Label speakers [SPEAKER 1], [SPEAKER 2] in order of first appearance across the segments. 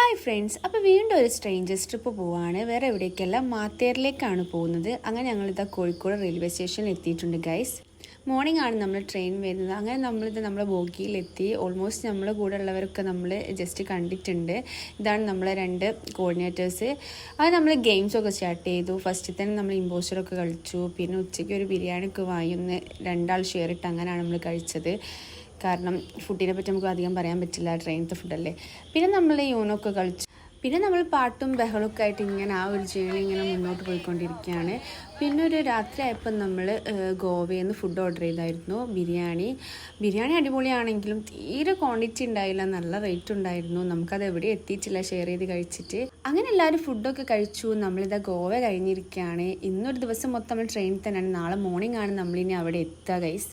[SPEAKER 1] Hi friends, അപ്പോൾ വീണ്ടും ഒരു സ്ട്രേഞ്ചേഴ്സ് ട്രിപ്പ് പോവാണ്. വേറെ എവിടേക്കല്ല, മാത്തേറിലേക്കാണ് പോകുന്നത്. അങ്ങനെ ഞങ്ങളിതാ കോഴിക്കോട് റെയിൽവേ സ്റ്റേഷനിൽ എത്തിയിട്ടുണ്ട് ഗൈസ്. മോർണിംഗ് ആണ് നമ്മൾ ട്രെയിൻ വരുന്നത്. അങ്ങനെ നമ്മളിത് നമ്മളെ ബോഗിയിലെത്തി. ഓൾമോസ്റ്റ് നമ്മളെ കൂടെ ഉള്ളവരൊക്കെ നമ്മൾ ജസ്റ്റ് കണ്ടിട്ടുണ്ട്. ഇതാണ് നമ്മളെ രണ്ട് കോർഡിനേറ്റേഴ്സ്. അത് നമ്മൾ ഗെയിംസൊക്കെ സ്റ്റാർട്ട് ചെയ്തു. ഫസ്റ്റ് തന്നെ നമ്മൾ ഇമ്പോസ്റ്ററൊക്കെ കളിച്ചു. പിന്നെ ഉച്ചയ്ക്ക് ഒരു ബിരിയാണി ഒക്കെ വാങ്ങി ഒന്ന് രണ്ടാൾ ഷെയർ ഇട്ട് അങ്ങനെയാണ് നമ്മൾ കഴിച്ചത്. കാരണം ഫുഡിനെ പറ്റി നമുക്ക് അധികം പറയാൻ പറ്റില്ല, ട്രെയിനത്തെ ഫുഡല്ലേ. പിന്നെ നമ്മൾ യൂണൊക്കെ കളിച്ചു. പിന്നെ നമ്മൾ പാട്ടും ബഹളമൊക്കെ ആയിട്ട് ഇങ്ങനെ ആ ഒരു ജേണി ഇങ്ങനെ മുന്നോട്ട് പോയിക്കൊണ്ടിരിക്കുകയാണ്. പിന്നെ ഒരു രാത്രി ആയപ്പോൾ നമ്മൾ ഗോവയിൽ നിന്ന് ഫുഡ് ഓർഡർ ചെയ്തായിരുന്നു. ബിരിയാണി അടിപൊളിയാണെങ്കിലും തീരെ ക്വാണ്ടിറ്റി ഉണ്ടായില്ല, നല്ല റേറ്റ് ഉണ്ടായിരുന്നു. നമുക്കത് എവിടെ എത്തിയിട്ടില്ല ഷെയർ ചെയ്ത് കഴിച്ചിട്ട്. അങ്ങനെ എല്ലാവരും ഫുഡൊക്കെ കഴിച്ചു. നമ്മളിതാ ഗോവ കഴിഞ്ഞിരിക്കുകയാണ്. ഇന്നൊരു ദിവസം മൊത്തം നമ്മൾ ട്രെയിനിൽ തന്നെയാണ്. നാളെ മോർണിംഗ് ആണ് നമ്മളിനി അവിടെ എത്തുക ഗൈസ്.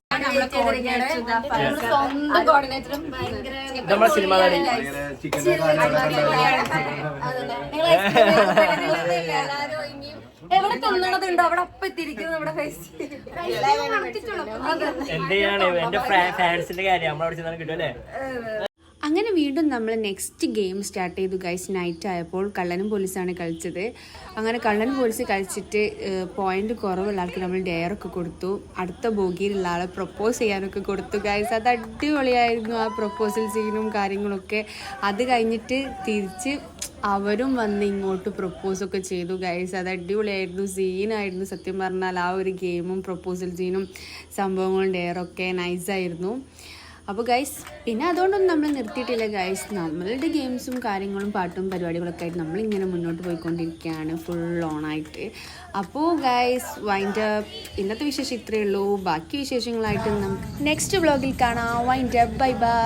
[SPEAKER 2] എവിടെ തിന്നണതുണ്ടോ അവിടെ ഒപ്പം എത്തിയിരിക്കുന്നു നമ്മുടെ ഫേസ്.
[SPEAKER 3] എന്റെ ഫാൻസിന്റെ കാര്യം നമ്മളവിടെ ചെന്നാൽ കിട്ടും അല്ലേ.
[SPEAKER 1] അങ്ങനെ വീണ്ടും നമ്മൾ നെക്സ്റ്റ് ഗെയിം സ്റ്റാർട്ട് ചെയ്തു ഗൈസ്. നൈറ്റ് ആയപ്പോൾ കള്ളനും പോലീസാണ് കളിച്ചത്. അങ്ങനെ കള്ളനും പോലീസ് കളിച്ചിട്ട് പോയിന്റ് കുറവുള്ള ആൾക്ക് നമ്മൾ ഡെയറൊക്കെ കൊടുത്തു. അടുത്ത ബോഗിയിലുള്ള ആളെ പ്രപ്പോസ് ചെയ്യാനൊക്കെ കൊടുത്തു ഗൈസ്. അത് അടിപൊളിയായിരുന്നു ആ പ്രപ്പോസൽ സീനും കാര്യങ്ങളൊക്കെ. അത് കഴിഞ്ഞിട്ട് തിരിച്ച് അവരും വന്ന് ഇങ്ങോട്ട് പ്രപ്പോസൊക്കെ ചെയ്തു ഗൈസ്. അത് അടിപൊളിയായിരുന്നു, സീനായിരുന്നു സത്യം പറഞ്ഞാൽ. ആ ഒരു ഗെയിമും പ്രപ്പോസൽ സീനും സംഭവങ്ങളും ഡെയറൊക്കെ നൈസായിരുന്നു. അപ്പോൾ ഗൈസ് പിന്നെ അതുകൊണ്ടൊന്നും നമ്മൾ നിർത്തിയിട്ടില്ല ഗൈസ്. നമ്മളുടെ ഗെയിംസും കാര്യങ്ങളും പാട്ടും പരിപാടികളൊക്കെ ആയിട്ട് നമ്മളിങ്ങനെ മുന്നോട്ട് പോയിക്കൊണ്ടിരിക്കുകയാണ് ഫുൾ ഓണായിട്ട്. അപ്പോൾ ഗൈസ് വൈൻഡ് അപ്പ്. ഇന്നത്തെ വിശേഷം ഇത്രയേ ഉള്ളൂ. ബാക്കി വിശേഷങ്ങളായിട്ട് നമുക്ക് നെക്സ്റ്റ് വ്ളോഗിൽ കാണാം. Wind up, bye bye.